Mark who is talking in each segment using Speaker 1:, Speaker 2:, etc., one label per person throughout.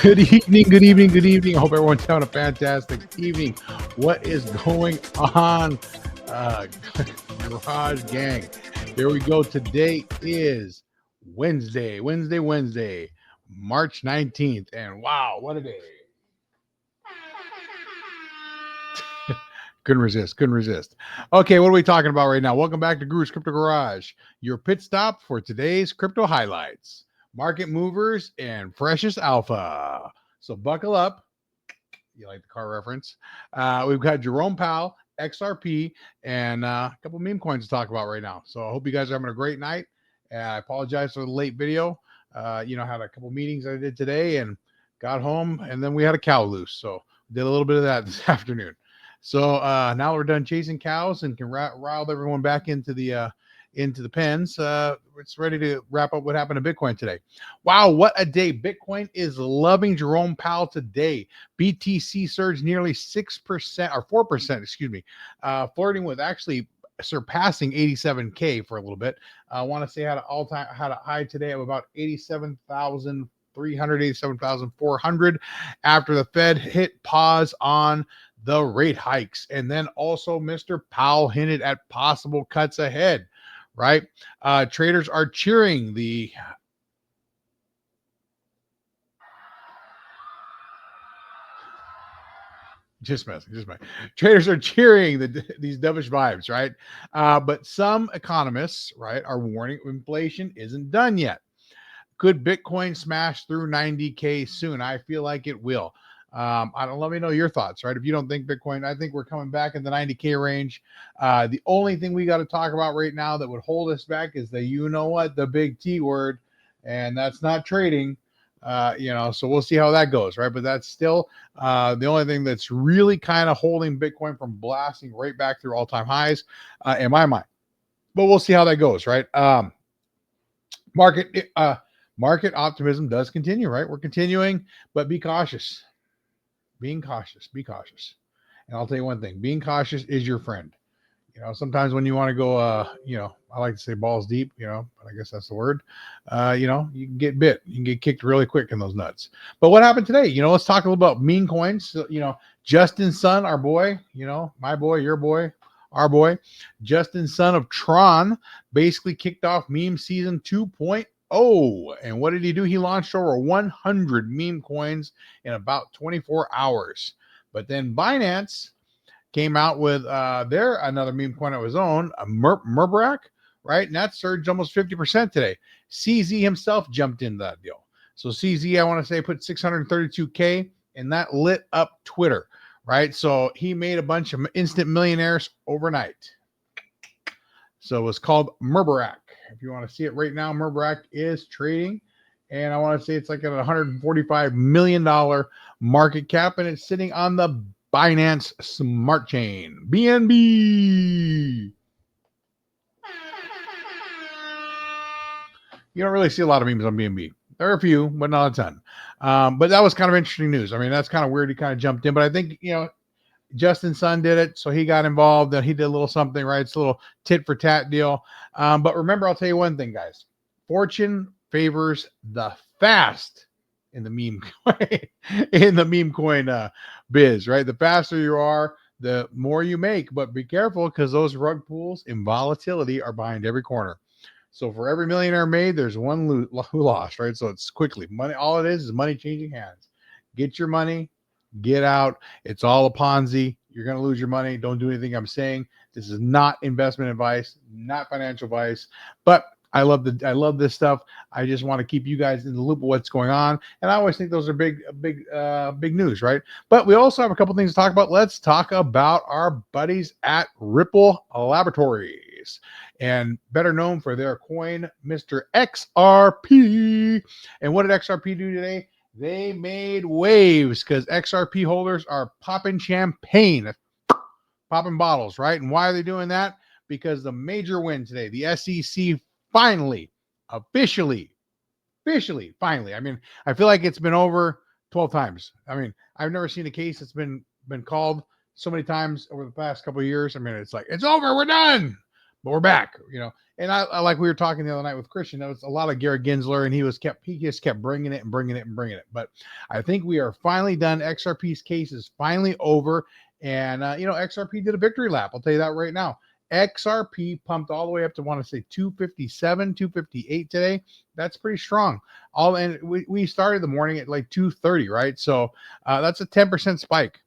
Speaker 1: Good evening, good evening, good evening. I hope everyone's having a fantastic evening. What is going on, uh, Garage Gang? Here we go. Today is Wednesday, March 19th. And wow, what a day. Couldn't resist. Okay, what are we talking about right now? Welcome back to Guru's Crypto Garage, your pit stop for today's crypto highlights, market movers, and freshest alpha. So buckle up. You like the car reference? We've got Jerome Powell, XRP, and a couple meme coins to talk about right now. So I hope you guys are having a great night. I apologize for the late video. I had a couple meetings I did today and got home, and then we had a cow loose. So did a little bit of that this afternoon. So now we're done chasing cows and can rile everyone back into the pens. It's ready to wrap up what happened to Bitcoin today. Wow, what a day. Bitcoin is loving Jerome Powell today. BTC surged nearly 6% or 4%, excuse me, flirting with actually surpassing 87K for a little bit. I want to say had a high today of about 87,400 after the Fed hit pause on the rate hikes. And then also Mr. Powell hinted at possible cuts ahead, right? Traders are cheering the just messing. Traders are cheering these dovish vibes, right? But some economists, right, are warning inflation isn't done yet. Could Bitcoin smash through 90K soon? I feel like it will. I don't. Let me know your thoughts, right? If you don't think Bitcoin, I think we're coming back in the 90K range. The only thing we got to talk about right now that would hold us back is the big T word, and that's not trading. So we'll see how that goes, right? But that's still the only thing that's really kind of holding Bitcoin from blasting right back through all-time highs, in my mind. But we'll see how that goes, right? Market optimism does continue, right? We're continuing, but be cautious. Be cautious. And I'll tell you one thing, being cautious is your friend. Sometimes when you want to go, I like to say balls deep, but I guess that's the word. You can get bit. You can get kicked really quick in those nuts. But what happened today? Let's talk a little about meme coins. So, Justin Sun, our boy, my boy, your boy, our boy, Justin Sun of Tron, basically kicked off meme season 2.0. And what did he do? He launched over 100 meme coins in about 24 hours. But then Binance came out with another meme coin of his own, a Murbarak, right? And that surged almost 50% today. CZ himself jumped into that deal. So CZ, I want to say, put 632K, and that lit up Twitter, right? So he made a bunch of instant millionaires overnight. So it was called Murbarak. If you want to see it right now, Murbarak is trading. And I want to say it's like at $145 million market cap, and it's sitting on the Binance Smart Chain, BNB. You don't really see a lot of memes on BNB. There are a few, but not a ton. But that was kind of interesting news. I mean, that's kind of weird. He kind of jumped in, but I think, Justin Sun did it, so he got involved and he did a little something, right? It's a little tit for tat deal. But remember, I'll tell you one thing, guys. Fortune favors the fast in the meme coin biz, right? The faster you are, the more you make. But be careful, because those rug pulls in volatility are behind every corner. So for every millionaire made, there's one who lost, right? So it's quickly money. All it is money changing hands. Get your money, get out. It's all a Ponzi. You're going to lose your money. Don't do anything I'm saying. This is not investment advice, not financial advice, but I love this stuff. I just want to keep you guys in the loop of what's going on. And I always think those are big news, right? But we also have a couple things to talk about. Let's talk about our buddies at Ripple Laboratories, and better known for their coin, Mr. XRP. And what did XRP do today? They made waves because XRP holders are popping champagne, popping bottles, right? And why are they doing that? Because the major win today, the SEC finally, officially, finally. I mean, I feel like it's been over 12 times. I mean, I've never seen a case that's been called so many times over the past couple of years. I mean, it's like, it's over, we're done. but we're back, And I like we were talking the other night with Christian. That was a lot of Gary Gensler, and he just kept bringing it and bringing it and bringing it. But I think we are finally done. XRP's case is finally over, and XRP did a victory lap. I'll tell you that right now. XRP pumped all the way up to, want to say, 257, 258 today. That's pretty strong. And we started the morning at like 230, right? So that's a 10% spike.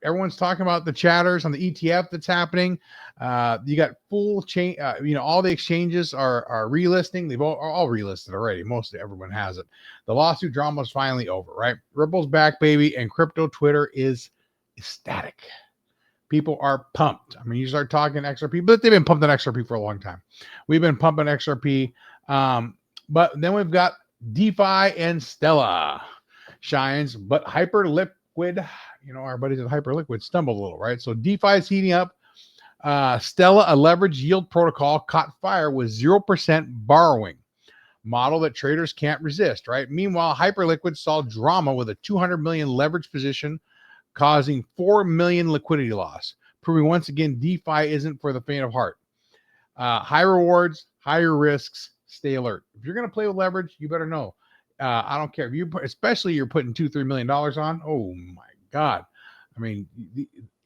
Speaker 1: Everyone's talking about the chatters on the ETF that's happening. You got full chain. All the exchanges are relisting. They've all relisted already. Mostly everyone has it. The lawsuit drama is finally over, right? Ripple's back, baby, and crypto Twitter is ecstatic. People are pumped. I mean, you start talking XRP, but they've been pumping XRP for a long time. We've been pumping XRP. But then we've got DeFi and Stella shines, but Hyperliquid, our buddies at Hyperliquid stumbled a little, right? So DeFi is heating up. Stella, a leverage yield protocol, caught fire with 0% borrowing model that traders can't resist, right? Meanwhile, Hyperliquid saw drama with a 200 million leverage position, causing 4 million liquidity loss, proving once again DeFi isn't for the faint of heart. High rewards, higher risks. Stay alert. If you're going to play with leverage, you better know. I don't care if especially you're putting $2-3 million on. Oh my God! I mean,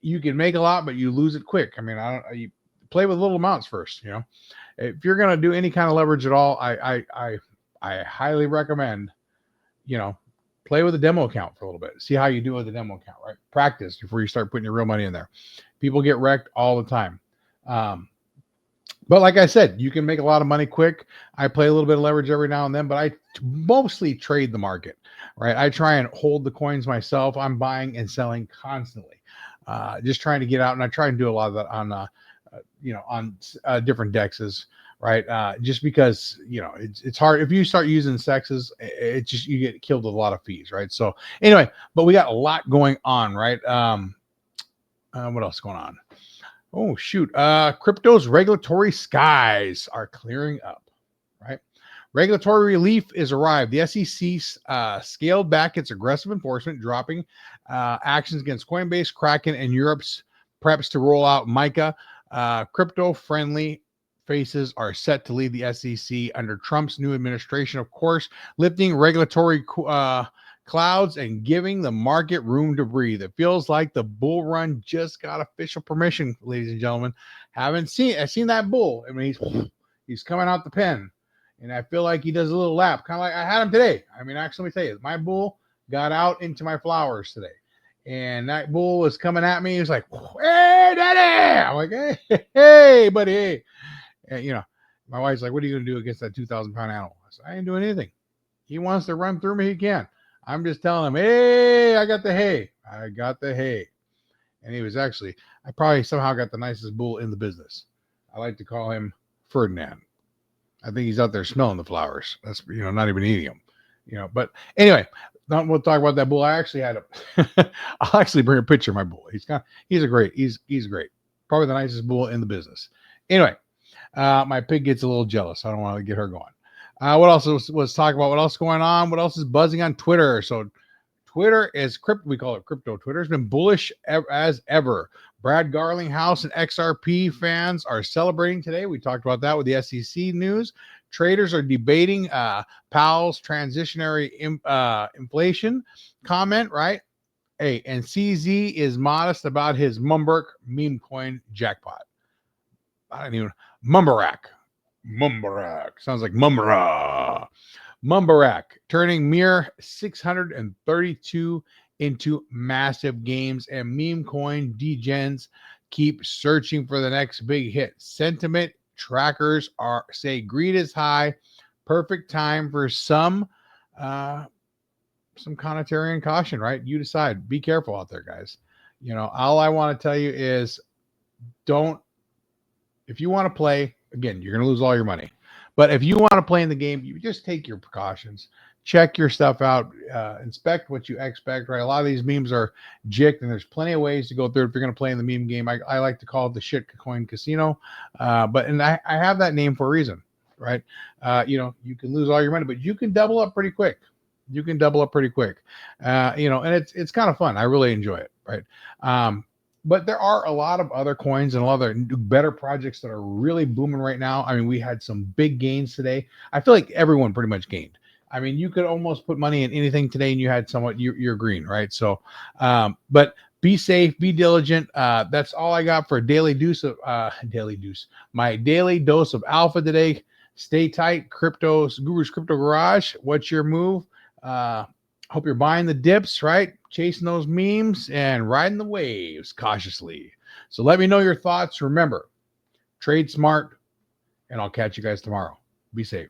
Speaker 1: you can make a lot, but you lose it quick. I mean, you play with little amounts first. If you're going to do any kind of leverage at all, I highly recommend, play with a demo account for a little bit. See how you do with a demo account, right? Practice before you start putting your real money in there. People get wrecked all the time. But like I said, you can make a lot of money quick. I play a little bit of leverage every now and then, but I mostly trade the market, right? I try and hold the coins myself. I'm buying and selling constantly, just trying to get out. And I try and do a lot of that on different dexes, right? Just because, it's hard. If you start using sexes, you get killed with a lot of fees, right? So anyway, but we got a lot going on, right? What else is going on? Oh, shoot. Crypto's regulatory skies are clearing up, right? Regulatory relief is arrived. The SEC scaled back its aggressive enforcement, dropping actions against Coinbase, Kraken, and Europe's preps to roll out MiCA. Crypto-friendly faces are set to lead the SEC under Trump's new administration, of course, lifting regulatory clouds and giving the market room to breathe. It feels like the bull run just got official permission, ladies and gentlemen. I've seen that bull. I mean, he's coming out the pen, and I feel like he does a little lap, kind of like I had him today. I mean, actually, let me tell you, my bull got out into my flowers today, and that bull was coming at me. He was like, "Hey, daddy!" I'm like, "Hey, buddy, hey." And, my wife's like, "What are you going to do against that 2,000-pound animal?" I said, "I ain't doing anything. He wants to run through me, he can. I'm just telling him, hey, I got the hay. I got the hay." And he was I probably somehow got the nicest bull in the business. I like to call him Ferdinand. I think he's out there smelling the flowers. That's, not even eating them, but anyway, we'll talk about that bull. I actually had I'll actually bring a picture of my bull. He's great. Probably the nicest bull in the business. Anyway, my pig gets a little jealous. I don't want to get her going. What else was talking about? What else is going on? What else is buzzing on Twitter? So Twitter is we call it crypto. Twitter has been bullish as ever. Brad Garlinghouse and XRP fans are celebrating today. We talked about that with the SEC news. Traders are debating Powell's transitionary inflation comment, right? Hey, and CZ is modest about his Mumberk meme coin jackpot. I don't even Mumbarak sounds like Mumbarak turning mere 632 into massive games, and meme coin degens keep searching for the next big hit. Sentiment trackers say greed is high. Perfect time for some contrarian caution, right? You decide. Be careful out there, guys. All I want to tell you is if you want to play, again, you're going to lose all your money. But if you want to play in the game, you just take your precautions. Check your stuff out. Inspect what you expect, right? A lot of these memes are jicked, and there's plenty of ways to go through if you're going to play in the meme game. I like to call it the shitcoin casino. But I have that name for a reason, right? You can lose all your money, but you can double up pretty quick. And it's kind of fun. I really enjoy it, right? but there are a lot of other coins and a lot of other better projects that are really booming right now. I mean, we had some big gains today. I feel like everyone pretty much gained. I mean, you could almost put money in anything today and you had somewhat, you're green, right? So, but be safe, be diligent. That's all I got for a my daily dose of alpha today. Stay tight. Guru's Crypto Garage. What's your move? Hope you're buying the dips, right? Chasing those memes and riding the waves cautiously. So let me know your thoughts. Remember, trade smart, and I'll catch you guys tomorrow. Be safe.